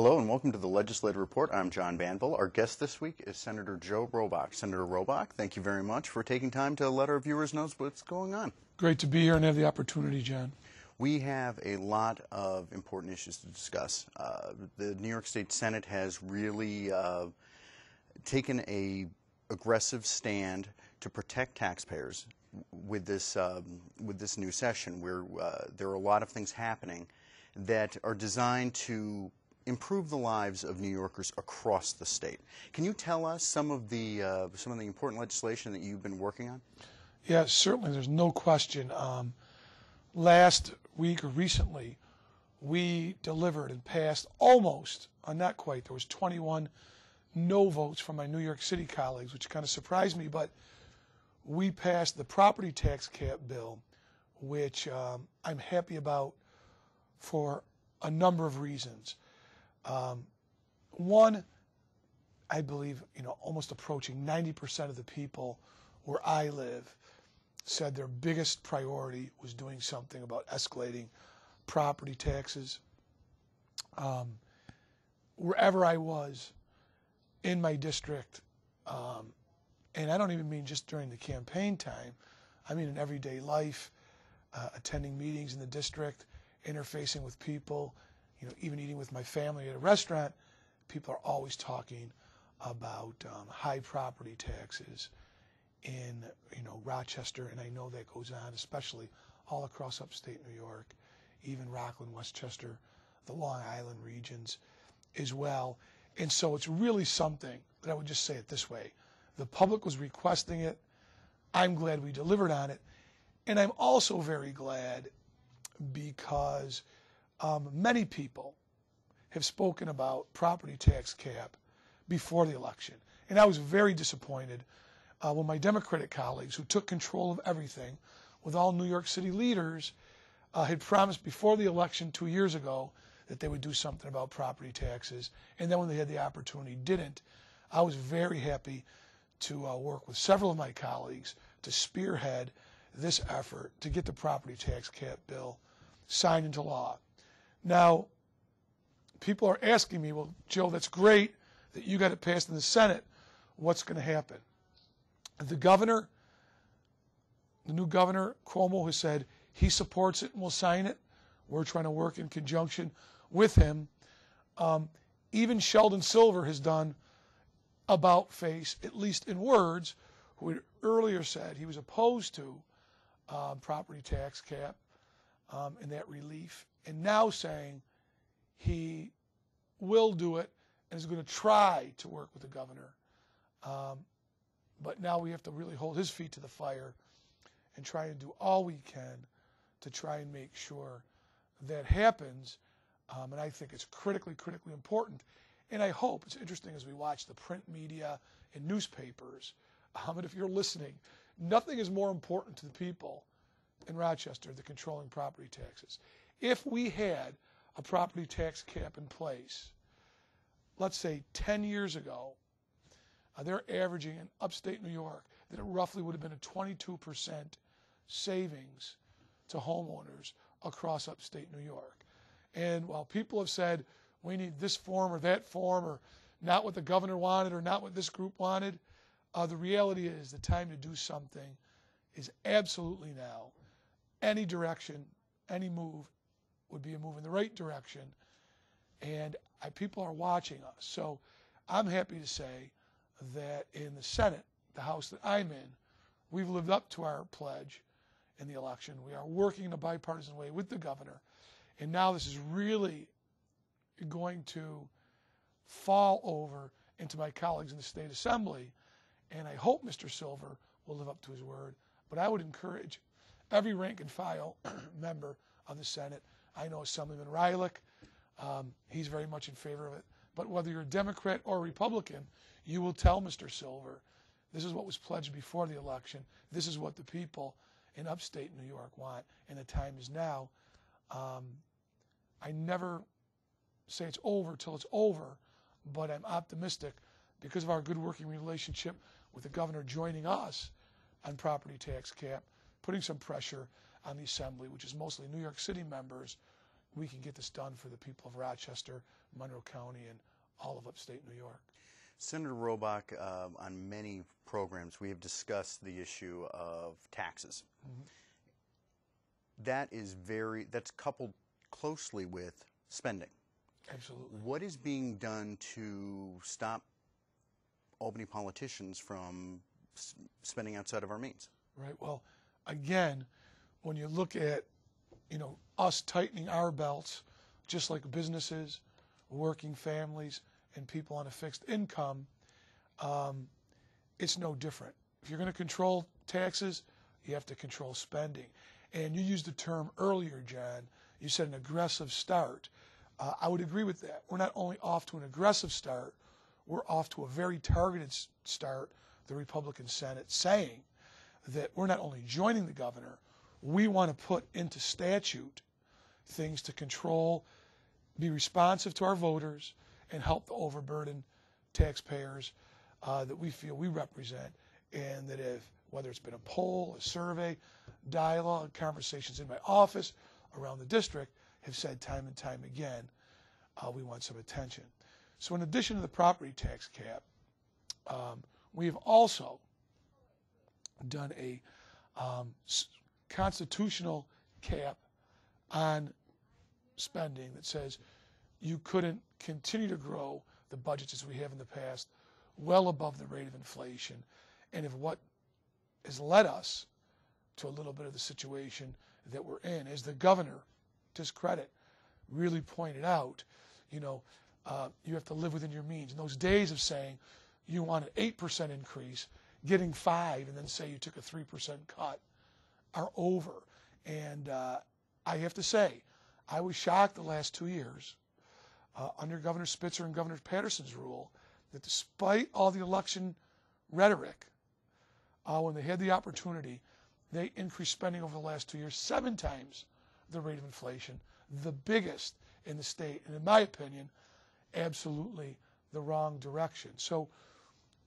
Hello and welcome to the Legislative Report. I'm John Banville. Our guest this week is Senator Joe Robach. Senator Robach, thank you very much for taking time to let our viewers know what's going on. Great to be here and have the opportunity, John. We have a lot of important issues to discuss. The New York State Senate has really taken an aggressive stand to protect taxpayers with this new session, where there are a lot of things happening that are designed to improve the lives of New Yorkers across the state. Can you tell us some of the important legislation that you've been working on? Yeah, certainly. There's no question. Last week or recently, we delivered and passed almost, not quite, there was 21 no votes from my New York City colleagues, which kind of surprised me, but we passed the property tax cap bill, which I'm happy about for a number of reasons. One, I believe, almost approaching 90% of the people where I live said their biggest priority was doing something about escalating property taxes. Wherever I was in my district, and I don't even mean just during the campaign time, I mean in everyday life, attending meetings in the district, interfacing with people, even eating with my family at a restaurant, people are always talking about high property taxes in Rochester, and I know that goes on, especially all across upstate New York, even Rockland, Westchester, the Long Island regions as well. And so it's really something that I would just say it this way. The public was requesting it. I'm glad we delivered on it. And I'm also very glad because many people have spoken about property tax cap before the election. And I was very disappointed when my Democratic colleagues, who took control of everything with all New York City leaders, had promised before the election 2 years ago that they would do something about property taxes. And then when they had the opportunity, didn't. I was very happy to work with several of my colleagues to spearhead this effort to get the property tax cap bill signed into law. Now, people are asking me, well, Joe, that's great that you got it passed in the Senate. What's going to happen? The new governor, Cuomo, has said he supports it and will sign it. We're trying to work in conjunction with him. Even Sheldon Silver has done about face, at least in words, who had earlier said he was opposed to property tax cap and that relief, and now saying he will do it and is going to try to work with the governor. But now we have to really hold his feet to the fire and try and do all we can to try and make sure that happens. And I think it's critically important. And I hope, it's interesting as we watch the print media and newspapers, and if you're listening, nothing is more important to the people in Rochester than controlling property taxes. If we had a property tax cap in place, let's say 10 years ago, they're averaging in upstate New York that it roughly would have been a 22% savings to homeowners across upstate New York. And while people have said, we need this form or that form, or not what the governor wanted or not what this group wanted, the reality is the time to do something is absolutely now. Any direction, any move would be a move in the right direction, and people are watching us. So I'm happy to say that in the Senate, the House that I'm in, we've lived up to our pledge in the election. We are working in a bipartisan way with the governor, and now this is really going to fall over into my colleagues in the State Assembly, and I hope Mr. Silver will live up to his word. But I would encourage every rank and file member of the Senate. I know Assemblyman Rylick, he's very much in favor of it. But whether you're a Democrat or a Republican, you will tell Mr. Silver, this is what was pledged before the election. This is what the people in upstate New York want, and the time is now. I never say it's over till it's over, but I'm optimistic because of our good working relationship with the governor joining us on property tax cap, putting some pressure on the Assembly, which is mostly New York City members, we can get this done for the people of Rochester, Monroe County, and all of upstate New York. Senator Robach, on many programs, we have discussed the issue of taxes. Mm-hmm. That's coupled closely with spending. Absolutely. What is being done to stop Albany politicians from spending outside of our means? Right. Well, again, when you look at, us tightening our belts, just like businesses, working families, and people on a fixed income, it's no different. If you're going to control taxes, you have to control spending. And you used the term earlier, John. You said an aggressive start. I would agree with that. We're not only off to an aggressive start, we're off to a very targeted start, the Republican Senate, saying that we're not only joining the governor, we want to put into statute things to control, be responsive to our voters, and help the overburdened taxpayers that we feel we represent, and that whether it's been a poll, a survey, dialogue, conversations in my office, around the district, have said time and time again, we want some attention. So in addition to the property tax cap, we have also done a constitutional cap on spending that says you couldn't continue to grow the budgets as we have in the past well above the rate of inflation. And if what has led us to a little bit of the situation that we're in, as the governor, to his credit, really pointed out, you have to live within your means. And those days of saying you want an 8% increase, getting 5%, and then say you took a 3% cut are over. And I have to say, I was shocked the last 2 years under Governor Spitzer and Governor Patterson's rule that despite all the election rhetoric, when they had the opportunity, they increased spending over the last 2 years 7 times the rate of inflation, the biggest in the state, and in my opinion, absolutely the wrong direction. So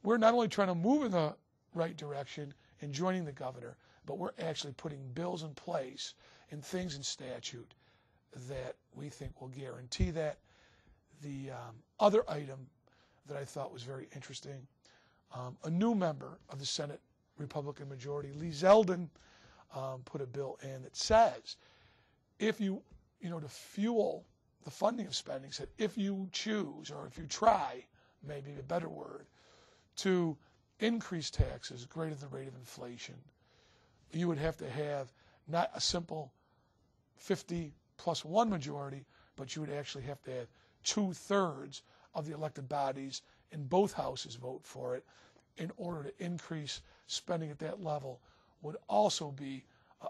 we're not only trying to move in the right direction and joining the governor, but we're actually putting bills in place and things in statute that we think will guarantee that. The other item that I thought was very interesting, a new member of the Senate Republican majority, Lee Zeldin, put a bill in that says if to fuel the funding of spending, said if you choose, or if you try, maybe a better word, to increase taxes greater than the rate of inflation, you would have to have not a simple 50+1 majority, but you would actually have to have 2/3 of the elected bodies in both houses vote for it in order to increase spending at that level. Would also be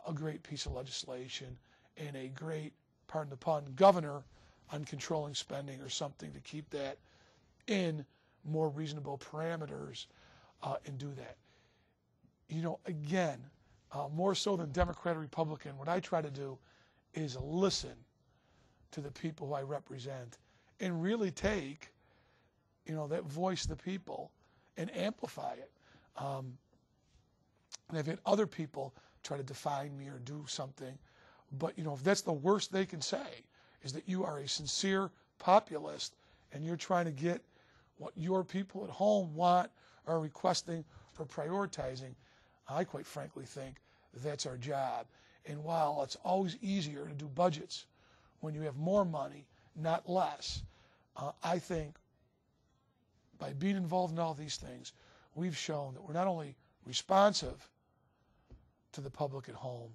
a great piece of legislation and a great, pardon the pun, governor on controlling spending, or something to keep that in more reasonable parameters and do that. Again, more so than Democrat or Republican, what I try to do is listen to the people who I represent and really take, that voice of the people and amplify it. And I've had other people try to define me or do something, but if that's the worst they can say, is that you are a sincere populist and you're trying to get what your people at home want, are requesting, or prioritizing, I quite frankly think that's our job. And while it's always easier to do budgets when you have more money, not less, I think by being involved in all these things, we've shown that we're not only responsive to the public at home,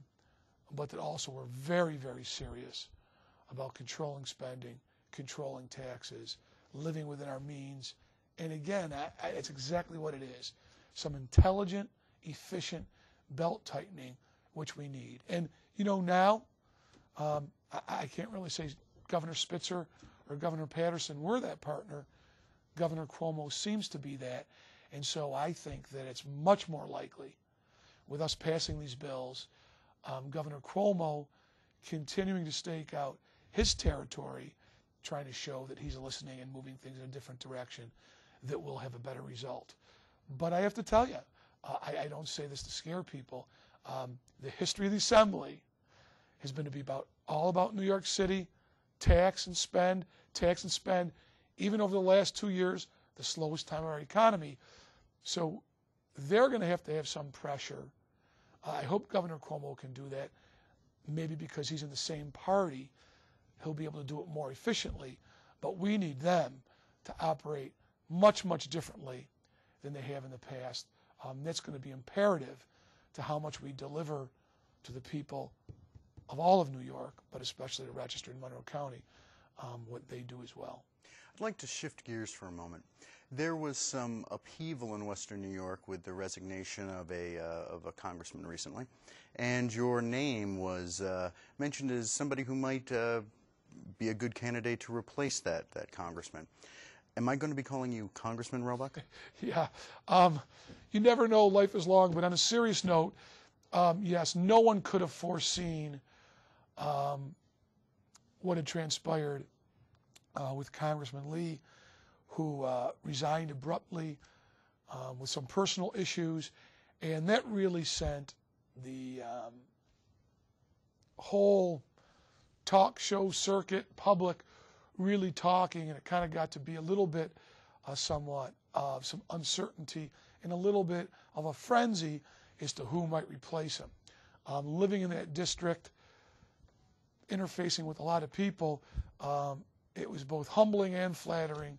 but that also we're very, very serious about controlling spending, controlling taxes, living within our means. And again, it's exactly what it is. Some intelligent, efficient belt tightening, which we need. And, now, I can't really say Governor Spitzer or Governor Patterson were that partner. Governor Cuomo seems to be that. And so I think that it's much more likely, with us passing these bills, Governor Cuomo continuing to stake out his territory, trying to show that he's listening and moving things in a different direction, that we'll have a better result. But I have to tell you, I don't say this to scare people. The history of the Assembly has been to be all about New York City tax and spend, even over the last 2 years, the slowest time of our economy. So they're going to have some pressure. I hope Governor Cuomo can do that, maybe because he's in the same party. He'll be able to do it more efficiently, but we need them to operate much, much differently than they have in the past. That's going to be imperative to how much we deliver to the people of all of New York, but especially to Rochester and Monroe County, what they do as well. I'd like to shift gears for a moment. There was some upheaval in Western New York with the resignation of a congressman recently, and your name was mentioned as somebody who might be a good candidate to replace that congressman. Am I going to be calling you Congressman Robach? Yeah. You never know, life is long, but on a serious note, yes, no one could have foreseen what had transpired with Congressman Lee, who resigned abruptly with some personal issues, and that really sent the whole talk show circuit, public, really talking, and it kind of got to be a little bit somewhat of some uncertainty and a little bit of a frenzy as to who might replace him. Living in that district, interfacing with a lot of people, it was both humbling and flattering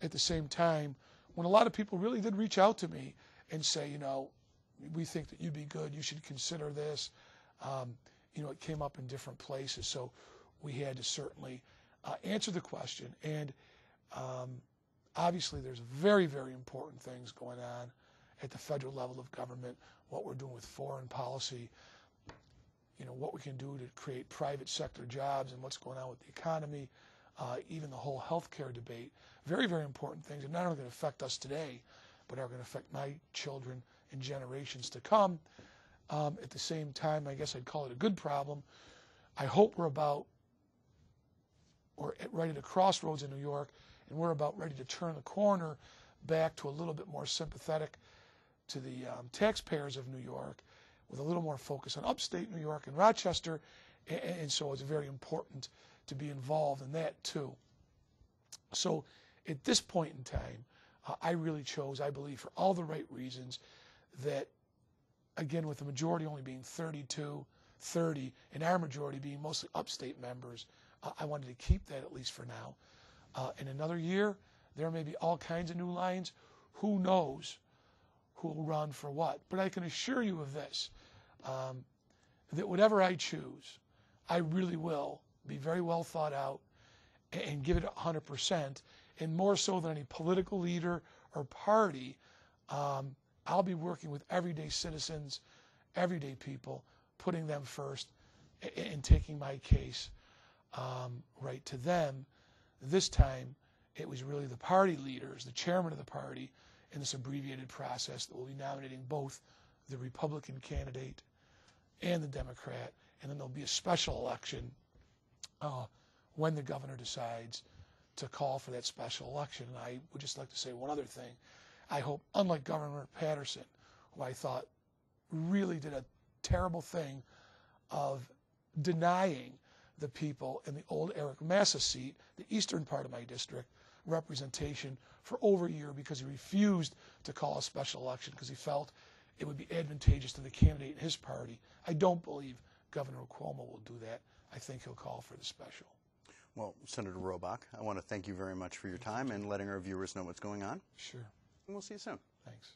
at the same time, when a lot of people really did reach out to me and say, you know, we think that you'd be good, you should consider this. You know, it came up in different places, so we had to certainly answer the question. And obviously there's very, very important things going on at the federal level of government, what we're doing with foreign policy, you know, what we can do to create private sector jobs and what's going on with the economy, even the whole healthcare debate. Very, very important things that not only going to affect us today, but are going to affect my children and generations to come. At the same time, I guess I'd call it a good problem. I hope we're right at a crossroads in New York, and we're about ready to turn the corner back to a little bit more sympathetic to the taxpayers of New York, with a little more focus on upstate New York and Rochester, and so it's very important to be involved in that too. So at this point in time, I really chose, I believe, for all the right reasons, that, again, with the majority only being 32-30, and our majority being mostly upstate members, I wanted to keep that at least for now. In another year, there may be all kinds of new lines. Who knows who will run for what? But I can assure you of this, that whatever I choose, I really will be very well thought out and give it 100%, and more so than any political leader or party, I'll be working with everyday citizens, everyday people, putting them first and taking my case right to them. This time, it was really the party leaders, the chairman of the party, in this abbreviated process that will be nominating both the Republican candidate and the Democrat, and then there'll be a special election when the governor decides to call for that special election. And I would just like to say one other thing. I hope, unlike Governor Patterson, who I thought really did a terrible thing of denying the people in the old Eric Massa seat, the eastern part of my district, representation for over a year because he refused to call a special election because he felt it would be advantageous to the candidate in his party. I don't believe Governor Cuomo will do that. I think he'll call for the special. Well, Senator Robach, I want to thank you very much for your time and letting our viewers know what's going on. Sure. And we'll see you soon. Thanks.